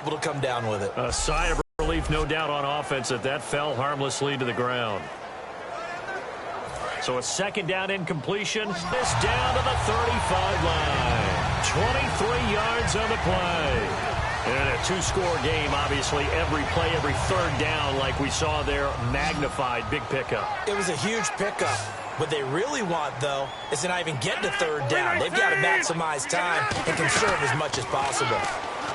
able to come down with it. A sigh of relief, no doubt, on offense that fell harmlessly to the ground. So a second down incompletion. This down to the 35 line. 23 yards on the play. And a two-score game, obviously, every play, every third down, like we saw there, magnified. Big pickup. It was a huge pickup. What they really want, though, is to not even get to third down. They've got to maximize time and conserve as much as possible.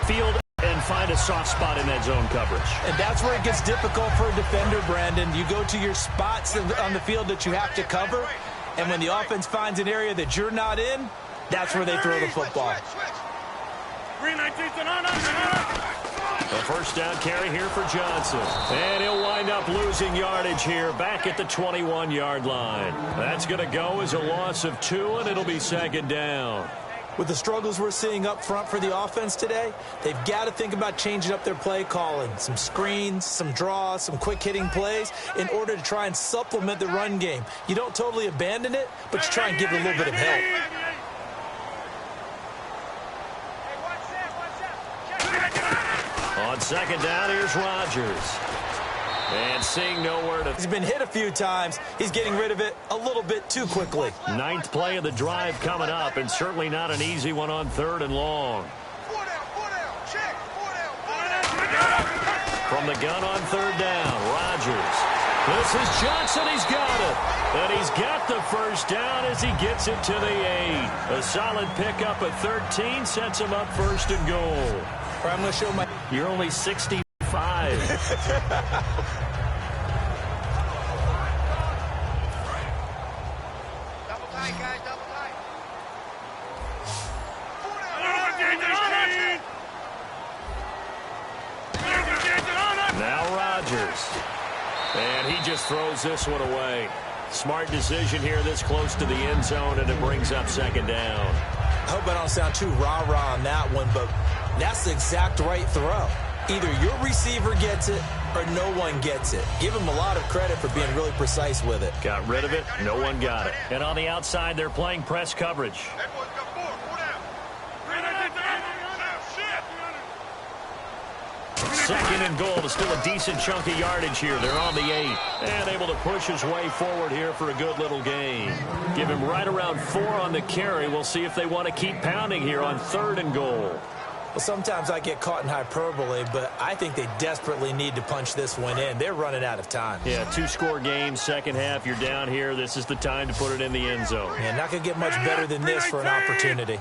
Field and find a soft spot in that zone coverage. And that's where it gets difficult for a defender, Brandon. You go to your spots on the field that you have to cover, and when the offense finds an area that you're not in, that's where they throw the football. A first down carry here for Johnson. And he'll wind up losing yardage here back at the 21-yard line. That's going to go as a loss of 2, and it'll be second down. With the struggles we're seeing up front for the offense today, they've got to think about changing up their play calling. Some screens, some draws, some quick-hitting plays in order to try and supplement the run game. You don't totally abandon it, but you try and give it a little bit of help. On second down, here's Rodgers. And seeing nowhere to... He's been hit a few times. He's getting rid of it a little bit too quickly. 9th play of the drive coming up, and certainly not an easy one on 3rd and long. From the gun on 3rd down, Rodgers. This is Johnson. He's got it. And he's got the first down as he gets it to the 8. A solid pickup at 13 sets him up 1st and goal. I'm going to show my... You're only 65. Now Rodgers. And he just throws this one away. Smart decision here this close to the end zone, and it brings up second down. I hope I don't sound too rah-rah on that one, but that's the exact right throw. Either your receiver gets it or no one gets it. Give him a lot of credit for being really precise with it. Got rid of it. No one got it. And on the outside, they're playing press coverage. Second and goal. Still a decent chunk of yardage here. They're on the 8. And able to push his way forward here for a good little gain. Give him right around 4 on the carry. We'll see if they want to keep pounding here on 3rd and goal. Well, sometimes I get caught in hyperbole, but I think they desperately need to punch this one in. They're running out of time. Yeah, two-score game, second half. You're down here. This is the time to put it in the end zone. Yeah, not going to get much better than this for an opportunity.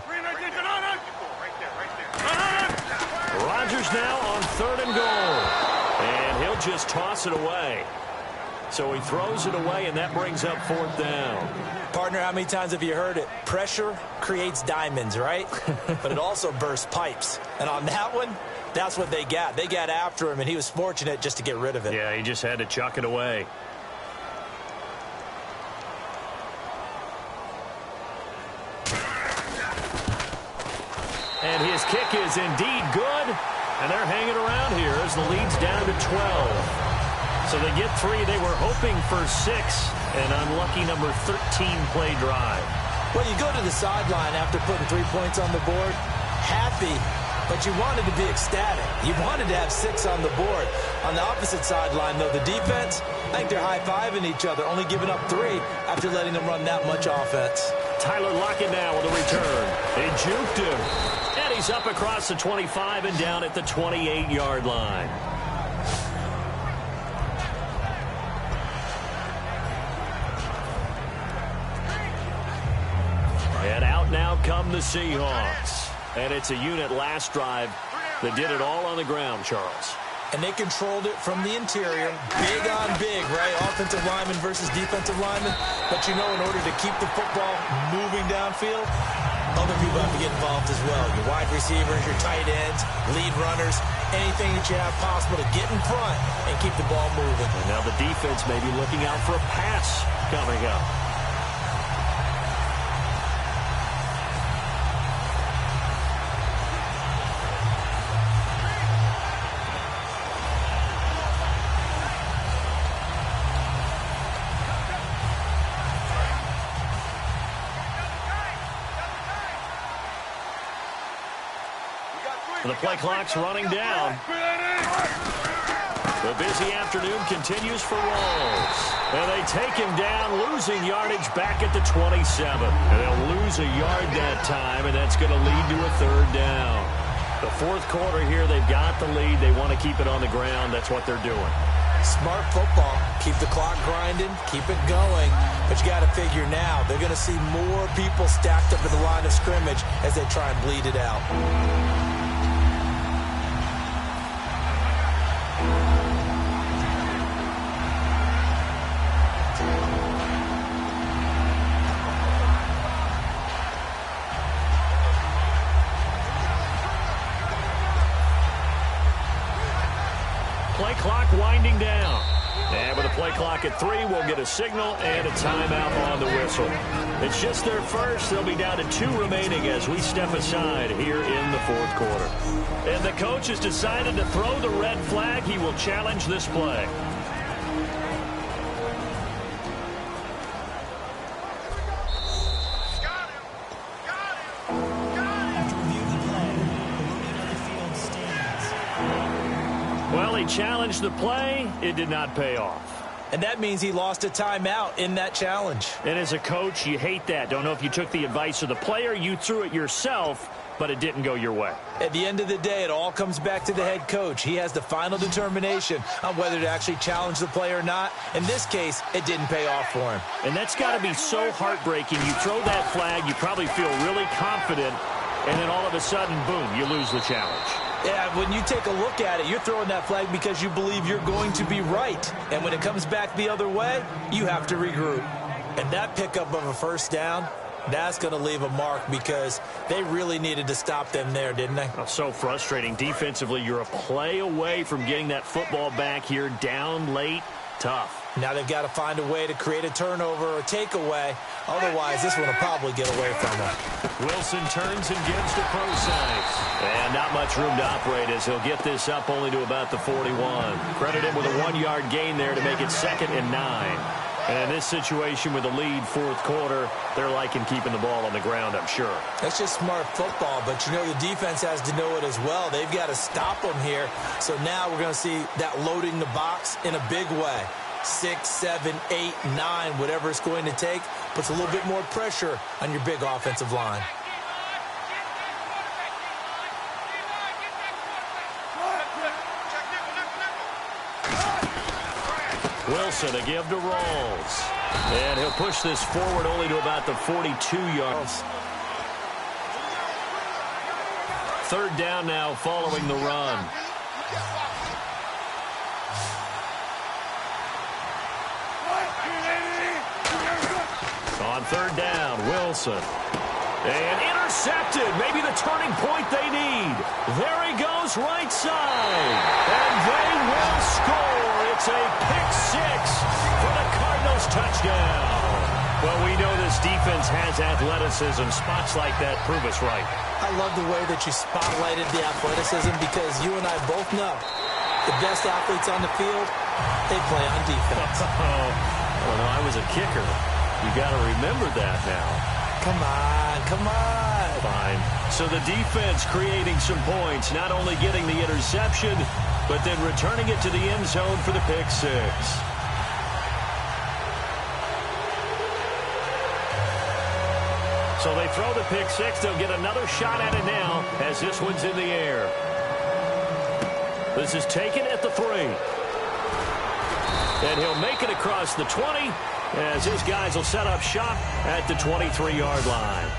Rodgers now on 3rd and goal. And he'll just toss it away. So he throws it away, and that brings up 4th down. Partner, how many times have you heard it? Pressure creates diamonds, right? But it also bursts pipes. And on that one, that's what they got. They got after him, and he was fortunate just to get rid of it. Yeah, he just had to chuck it away. And his kick is indeed good. And they're hanging around here as the lead's down to 12. So they get 3. They were hoping for 6. An unlucky number 13 play drive. Well, you go to the sideline after putting 3 points on the board, happy, but you wanted to be ecstatic. You wanted to have 6 on the board. On the opposite sideline, though, the defense, I think they're high-fiving each other, only giving up 3 after letting them run that much offense. Tyler Lockett now with a return. They juked him. And he's up across the 25 and down at the 28-yard line. And out now come the Seahawks. And it's a unit last drive that did it all on the ground, Charles. And they controlled it from the interior. Big on big, right? Offensive lineman versus defensive lineman. But you know, in order to keep the football moving downfield, other people have to get involved as well. Your wide receivers, your tight ends, lead runners, anything that you have possible to get in front and keep the ball moving. And now the defense may be looking out for a pass coming up. The play clock's running down. The busy afternoon continues for Rawls. And they take him down, losing yardage back at the 27. And they'll lose a yard that time, and that's going to lead to a third down. The fourth quarter here, they've got the lead. They want to keep it on the ground. That's what they're doing. Smart football. Keep the clock grinding, keep it going. But you got to figure now, they're going to see more people stacked up at the line of scrimmage as they try and bleed it out. Play clock winding down. And with a play clock at 3, we'll get a signal and a timeout on the whistle. It's just their first. They'll be down to 2 remaining as we step aside here in the fourth quarter. And the coach has decided to throw the red flag. He will challenge this play. Well, he challenged the play. It did not pay off. And that means he lost a timeout in that challenge. And as a coach, you hate that. Don't know if you took the advice of the player, you threw it yourself, but it didn't go your way. At the end of the day, it all comes back to the head coach. He has the final determination on whether to actually challenge the play or not. In this case, it didn't pay off for him. And that's got to be so heartbreaking. You throw that flag, you probably feel really confident, and then all of a sudden, boom, you lose the challenge. Yeah, when you take a look at it, you're throwing that flag because you believe you're going to be right. And when it comes back the other way, you have to regroup. And that pickup of a first down, that's going to leave a mark because they really needed to stop them there, didn't they? Oh, so frustrating. Defensively, you're a play away from getting that football back here, down late, tough. Now they've got to find a way to create a turnover or takeaway. Otherwise, this one will probably get away from them. Wilson turns and gives to Procise. And not much room to operate as he'll get this up only to about the 41. Credit him with a 1-yard gain there to make it 2nd and 9. And in this situation with the lead fourth quarter, they're liking keeping the ball on the ground, I'm sure. That's just smart football, but you know the defense has to know it as well. They've got to stop them here. So now we're going to see that loading the box in a big way. 6, 7, 8, 9, whatever it's going to take, puts a little bit more pressure on your big offensive line. Wilson a give to Rawls. And he'll push this forward only to about the 42 yards. Third down now following the run. On third down, Wilson. And intercepted. Maybe the turning point they need. There he goes, right side. And they will score. It's a pick 6 for the Cardinals touchdown. Well, we know this defense has athleticism. Spots like that prove us right. I love the way that you spotlighted the athleticism because you and I both know the best athletes on the field, they play on defense. Well, no, I was a kicker. You got to remember that now. Come on, come on. Fine. So the defense creating some points, not only getting the interception, but then returning it to the end zone for the pick 6. So they throw the pick 6. They'll get another shot at it now as this one's in the air. This is taken at the 3. And he'll make it across the 20 as his guys will set up shop at the 23-yard line.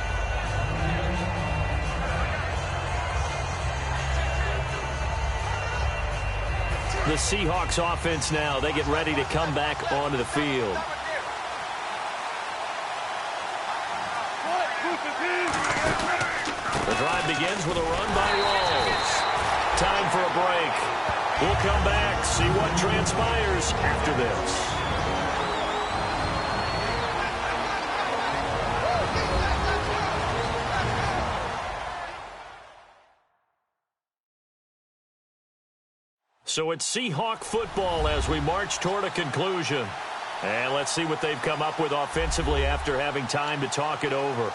The Seahawks offense now, they get ready to come back onto the field. The drive begins with a run by Rawls. Time for a break. We'll come back, see what transpires after this. So it's Seahawk football as we march toward a conclusion. And let's see what they've come up with offensively after having time to talk it over.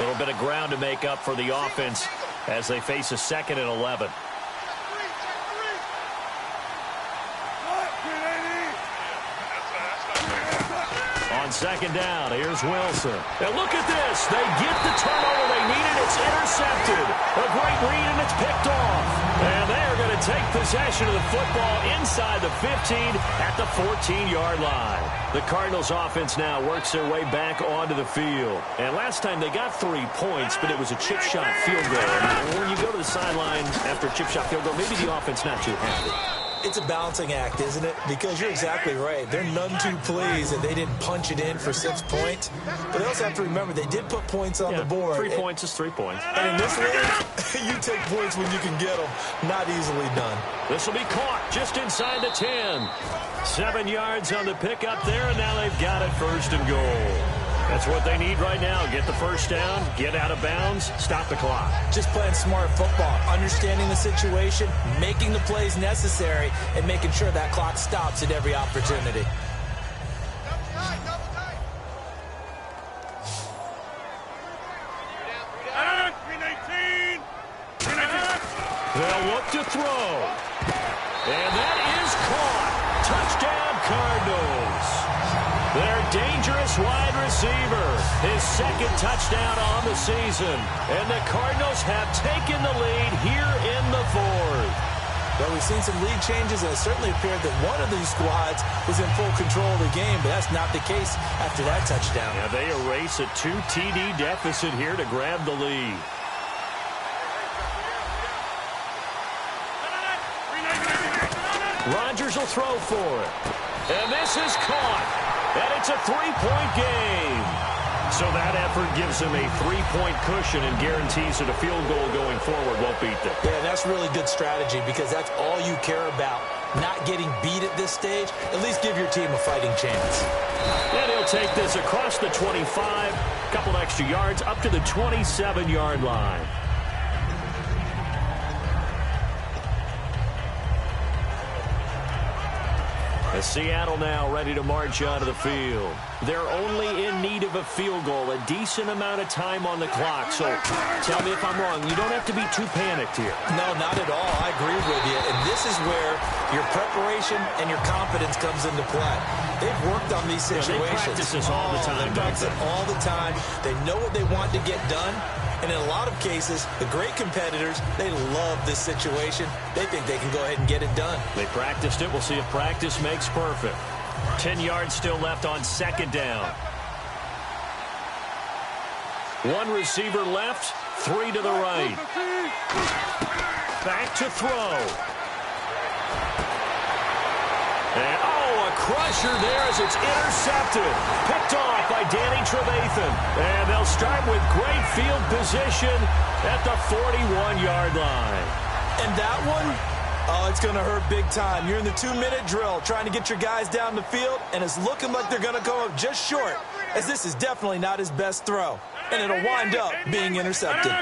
Little bit of ground to make up for the offense as they face a 2nd and 11. On 2nd down, here's Wilson. And look at this. They get the turnover they needed. It's intercepted. A great read, and it's picked off. And they are going to take possession of the football inside the 15 at the 14-yard line. The Cardinals offense now works their way back onto the field. And last time they got 3 points, but it was a chip shot field goal. And when you go to the sideline after a chip shot field goal, maybe the offense not too happy. It's a balancing act, isn't it? Because you're exactly right. They're none too pleased that they didn't punch it in for 6 points. But they also have to remember they did put points on the board. 3 points is 3 points. And in this league, you take points when you can get them. Not easily done. This will be caught just inside the 10. 7 yards on the pickup there, and now they've got it 1st and goal. That's what they need right now. Get the 1st down, get out of bounds, stop the clock. Just playing smart football, understanding the situation, making the plays necessary, and making sure that clock stops at every opportunity. They'll look to throw. And that is caught. Touchdown, Cardinals. Their dangerous wide receiver, his 2nd touchdown on the season. And the Cardinals have taken the lead here in the 4th. Well, we've seen some league changes, and it certainly appeared that one of these squads was in full control of the game, but that's not the case after that touchdown. Yeah, they erase a 2 TD deficit here to grab the lead. Rodgers will throw for it. And this is caught. And it's a 3-point game. So that effort gives them a 3-point cushion and guarantees that a field goal going forward won't beat them. Yeah, that's really good strategy because that's all you care about. Not getting beat at this stage. At least give your team a fighting chance. And he'll take this across the 25. A couple extra yards up to the 27-yard line. As Seattle now ready to march out of the field. They're only in need of a field goal, a decent amount of time on the clock. So tell me if I'm wrong. You don't have to be too panicked here. No, not at all. I agree with you. And this is where your preparation and your confidence comes into play. They've worked on these situations. Yeah, they practice this all the time. They practice it all the time. They know what they want to get done. And in a lot of cases, the great competitors, they love this situation. They think they can go ahead and get it done. They practiced it. We'll see if practice makes perfect. 10 yards still left on 2nd down. 1 receiver left, 3 to the right. Back to throw. And, a crusher there as it's intercepted. Picked off by Danny Trevathan. And they'll start with great field position at the 41-yard line. And that one, it's going to hurt big time. You're in the 2-minute drill trying to get your guys down the field, and it's looking like they're going to come up just short, as this is definitely not his best throw. And it'll wind up being intercepted.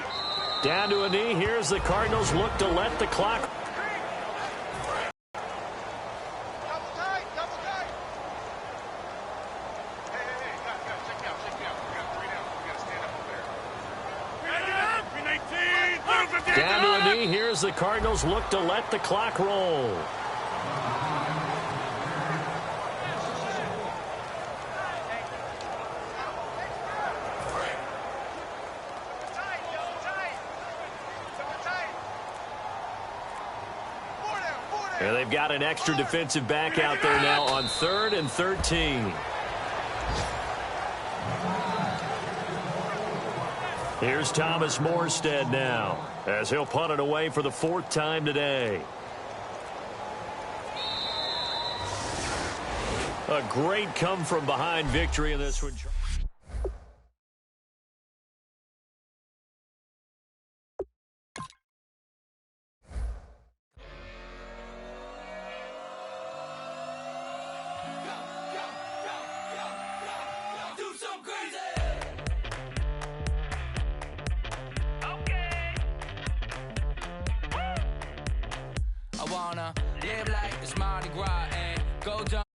Down to a knee. Here's the Cardinals look to let the clock. Down to a knee. Here's the Cardinals look to let the clock roll. And they've got an extra defensive back out there now on 3rd and 13. Here's Thomas Morstead now as he'll punt it away for the 4th time today. A great come-from-behind victory in this one. I wanna live like it's Mardi Gras and go down.